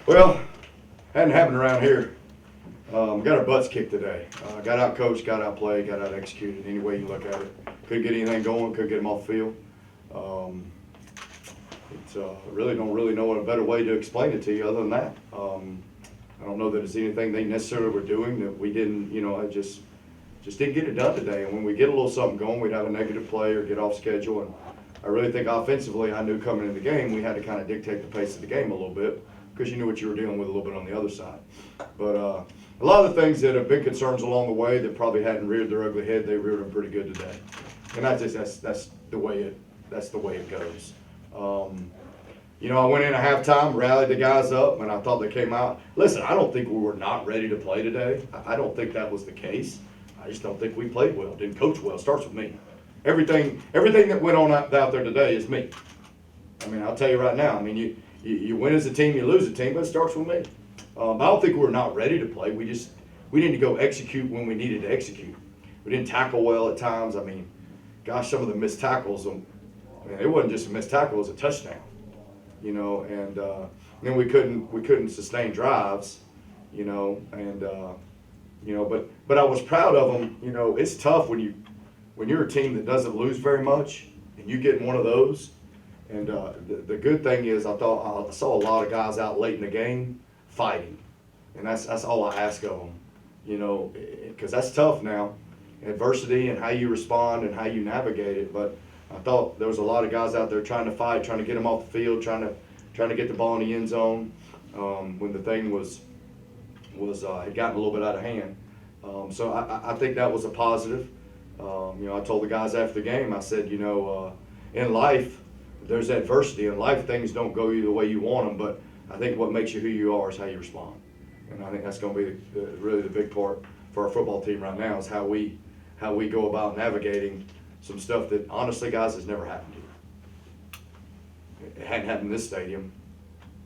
Well, hadn't happened around here. Got our butts kicked today. Got out coached, got out played, got out executed. Any way you look at it, couldn't get anything going, couldn't get them off the field. Really don't really know a better way to explain it to you other than that. I don't know that it's anything they necessarily were doing that we didn't. I just didn't get it done today. And when we get a little something going, we'd have a negative play or get off schedule. And I really think offensively, I knew coming in the game, we had to kind of dictate the pace of the game a little bit because you knew what you were dealing with a little bit on the other side. But a lot of the things that have been concerns along the way that probably hadn't reared their ugly head, they reared them pretty good today. And that's the way it goes. I went in at halftime, rallied the guys up, and I thought they came out. Listen, I don't think we were not ready to play today. I don't think that was the case. I just don't think we played well, didn't coach well. It starts with me. Everything that went on out there today is me. I mean, I'll tell you right now. I mean, you win as a team, you lose a team, but it starts with me. I don't think we were not ready to play. We need to go execute when we needed to execute. We didn't tackle well at times. I mean, gosh, some of the missed tackles. It wasn't just a missed tackle; it was a touchdown. And then we couldn't sustain drives. But I was proud of them. It's tough when you're a team that doesn't lose very much and you get one of those. And the good thing is I saw a lot of guys out late in the game fighting, and that's all I ask of them. Because that's tough now, adversity and how you respond and how you navigate it. But I thought there was a lot of guys out there trying to fight, trying to get them off the field, trying to get the ball in the end zone when the thing had gotten a little bit out of hand. So I think that was a positive. I told the guys after the game, I said, in life, there's adversity. In life, things don't go the way you want them, but I think what makes you who you are is how you respond. And I think that's going to be really the big part for our football team right now is how we go about navigating some stuff that, honestly, guys, has never happened here. It hadn't happened in this stadium,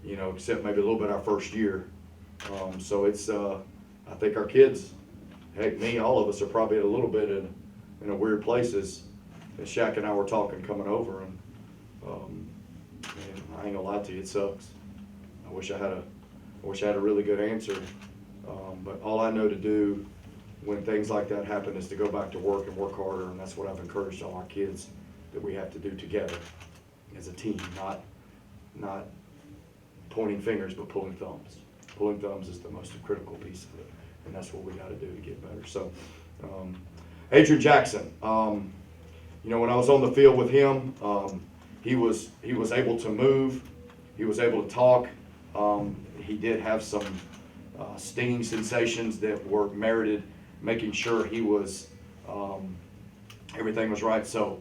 except maybe a little bit our first year. So it's, I think our kids, heck, me, all of us are probably a little bit in a weird place as Shaq and I were talking coming over, and I ain't gonna lie to you, it sucks. I wish I had a really good answer, but all I know to do when things like that happen is to go back to work and work harder, and that's what I've encouraged all our kids that we have to do together as a team, not pointing fingers but pulling thumbs. Pulling thumbs is the most critical piece of it, and that's what we got to do to get better. So, Adrian Jackson, when I was on the field with him, he was able to move, he was able to talk. He did have some stinging sensations that were merited, making sure he was everything was right. So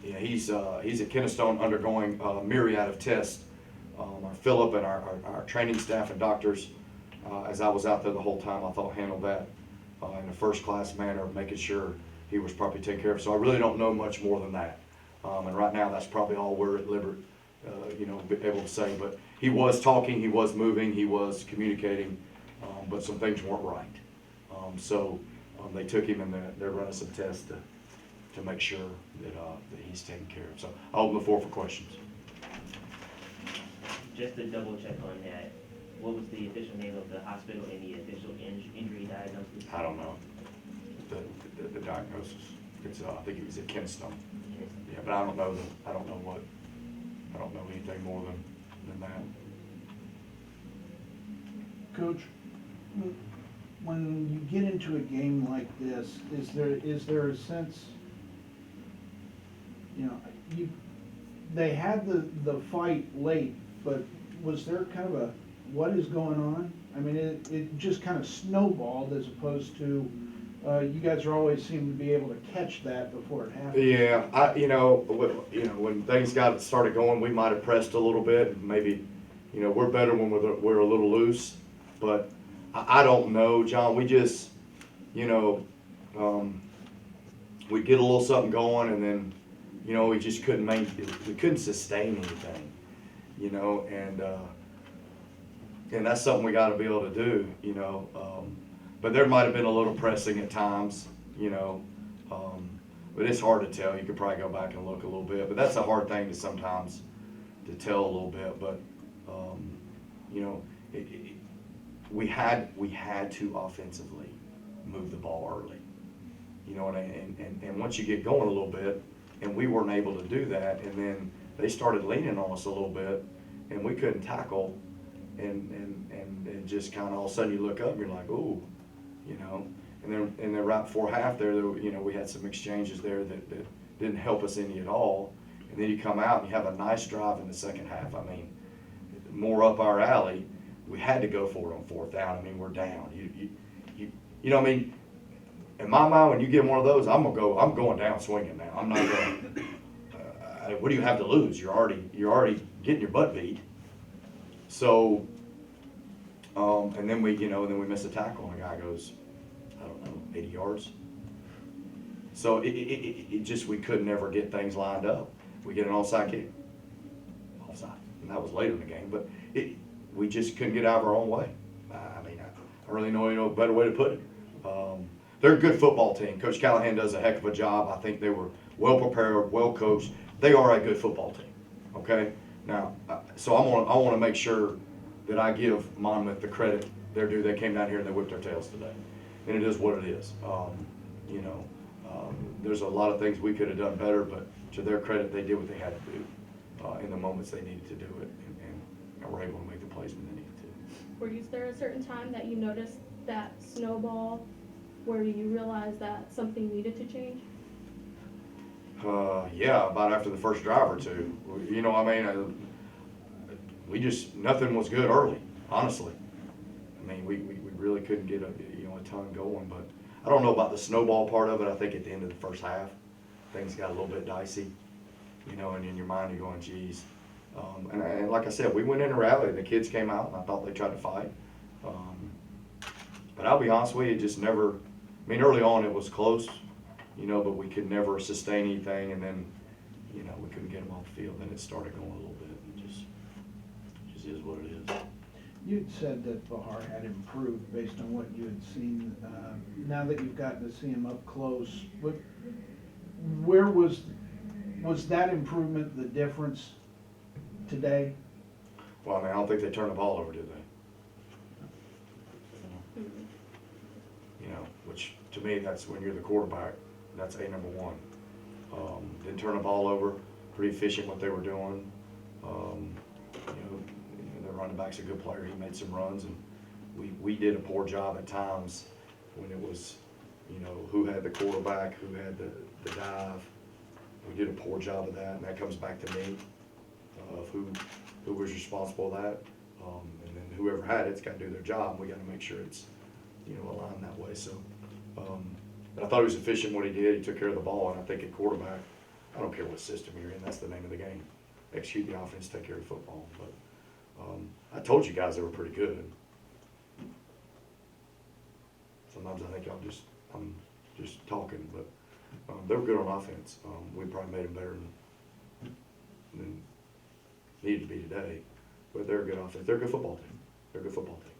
he's at Kennesaw undergoing a myriad of tests. Philip and our training staff and doctors, as I was out there the whole time, I thought handled that in a first-class manner, making sure he was properly taken care of. So I really don't know much more than that. And right now, that's probably all we're at liberty, able to say. But he was talking, he was moving, he was communicating, but some things weren't right. So they took him and they're running some tests to make sure that he's taken care of. So I'll open the floor for questions. Just to double check on that, what was the official name of the hospital and the official injury diagnosis? I don't know the diagnosis. It's I think it was at Kennesaw. Yeah, but I don't know anything more than that. Coach, when you get into a game like this, is there a sense, they had the fight late, but was there kind of a what is going on? I mean, it just kind of snowballed as opposed to you guys are always seem to be able to catch that before it happens. Yeah, when things started going, we might have pressed a little bit. Maybe, we're better when we're a little loose. But I don't know, John. We just, we'd get a little something going, and then, we just we couldn't sustain anything, and that's something we got to be able to do, but there might have been a little pressing at times, but it's hard to tell. You could probably go back and look a little bit, but that's a hard thing to sometimes to tell a little bit. But we had to offensively move the ball early. You know, and once you get going a little bit, and we weren't able to do that, and then they started leaning on us a little bit, and we couldn't tackle, and just kind of all of a sudden you look up and you're like, ooh, you know, and then right before half there, you know, we had some exchanges there that didn't help us any at all, and then you come out and you have a nice drive in the second half. I mean, more up our alley, we had to go for it on fourth down. I mean, we're down. You know what I mean? In my mind, when you get one of those, I'm going down swinging now. I'm not going. What do you have to lose? You're already getting your butt beat. So, and then we miss a tackle, and the guy goes, I don't know, 80 yards. So it just, we could never get things lined up. We get an onside kick, and that was later in the game. But we just couldn't get out of our own way. I mean, I really know a better way to put it. They're a good football team. Coach Callahan does a heck of a job. I think they were well prepared, well coached. They are a good football team. Okay. Now, so I want to make sure that I give Monmouth the credit they're due. They came down here and they whipped their tails today, and it is what it is. You know, there's a lot of things we could have done better, but to their credit, they did what they had to do in the moments they needed to do it, and were able to make the plays when they needed to. Were there a certain time that you noticed that snowball where you realized that something needed to change? Yeah, about after the first drive or two. You know, I mean, nothing was good early, honestly. I mean, we really couldn't get a ton going, but I don't know about the snowball part of it. I think at the end of the first half, things got a little bit dicey, you know, and in your mind you're going, geez. And like I said, we went in a rally, the kids came out, and I thought they tried to fight. But I'll be honest with you, it just never, I mean, early on it was close, you know, but we could never sustain anything, and then, you know, we couldn't get them off the field, and it started going a little bit, and it just is what it is. You'd said that Bahar had improved based on what you had seen. Now that you've gotten to see him up close, where was that improvement the difference today? Well, I mean, I don't think they turned the ball over, did they? You know, which to me, that's when you're the quarterback, that's number one. Didn't turn the ball over, pretty efficient what they were doing. Their running back's a good player. He made some runs, and we did a poor job at times when it was, you know, who had the quarterback, who had the dive. We did a poor job of that, and that comes back to me of who was responsible for that. And then whoever had it's got to do their job. We got to make sure it's, you know, aligned that way. So, but I thought he was efficient what he did. He took care of the ball, and I think at quarterback, I don't care what system you're in. That's the name of the game. Execute the offense, take care of football. But I told you guys they were pretty good. Sometimes I think I'm just talking, but they were good on offense. We probably made them better than needed to be today. But they're a good offense. They're a good football team. They're a good football team.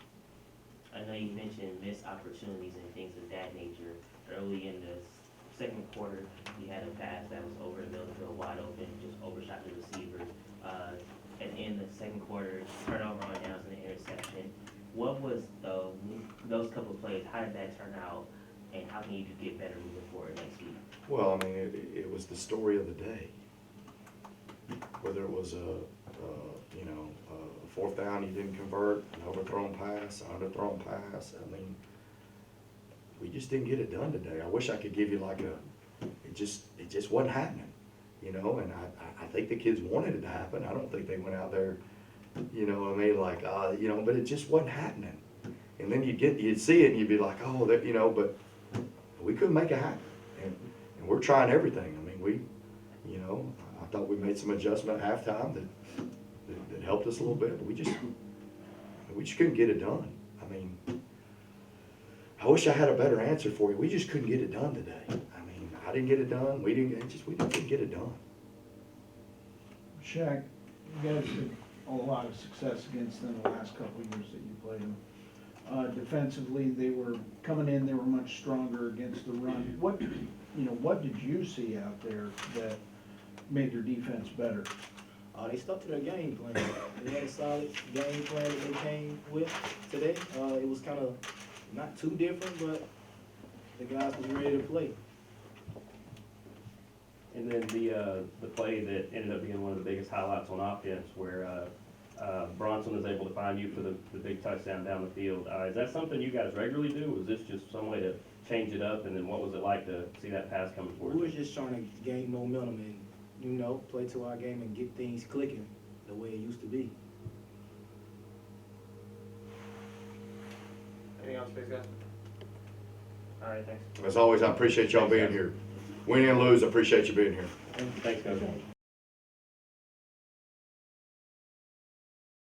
I know you mentioned missed opportunities and things of that nature. Early in the second quarter, you had a pass that was over the middle field, wide open, just overshot the receiver. And in the second quarter, turnover on downs and an interception. What was those couple of plays? How did that turn out? And how can you get better moving forward next week? Well, I mean, it was the story of the day. Whether it was a fourth down you didn't convert, an overthrown pass, an underthrown pass. I mean, we just didn't get it done today. I wish I could give you like it just wasn't happening, you know. And I think the kids wanted it to happen. I don't think they went out there, you know what I mean, like you know, but it just wasn't happening. And then you'd see it and you'd be like, oh, that, you know, but we couldn't make it happen. And we're trying everything. I mean, you know, I thought we made some adjustment at halftime that helped us a little bit, but we just couldn't get it done. I mean, I wish I had a better answer for you. We just couldn't get it done today. I mean, I didn't get it done. We didn't get it done. Shaq, you guys had a lot of success against them the last couple of years that you played them. Defensively, they were coming in. They were much stronger against the run. What did you see out there that made their defense better? They stuck to their game plan. They had a solid game plan that they came with today. It was kind of not too different, but the guys was ready to play. And then the play that ended up being one of the biggest highlights on offense, where Bronson was able to find you for the big touchdown down the field. Is that something you guys regularly do? Was this just some way to change it up? And then what was it like to see that pass coming We towards was you? just trying to gain momentum and, play to our game and get things clicking the way it used to be. Anything else, please, guys? All right, thanks. As always, I appreciate y'all being here. Win and lose, I appreciate you being here. Thanks, Coach.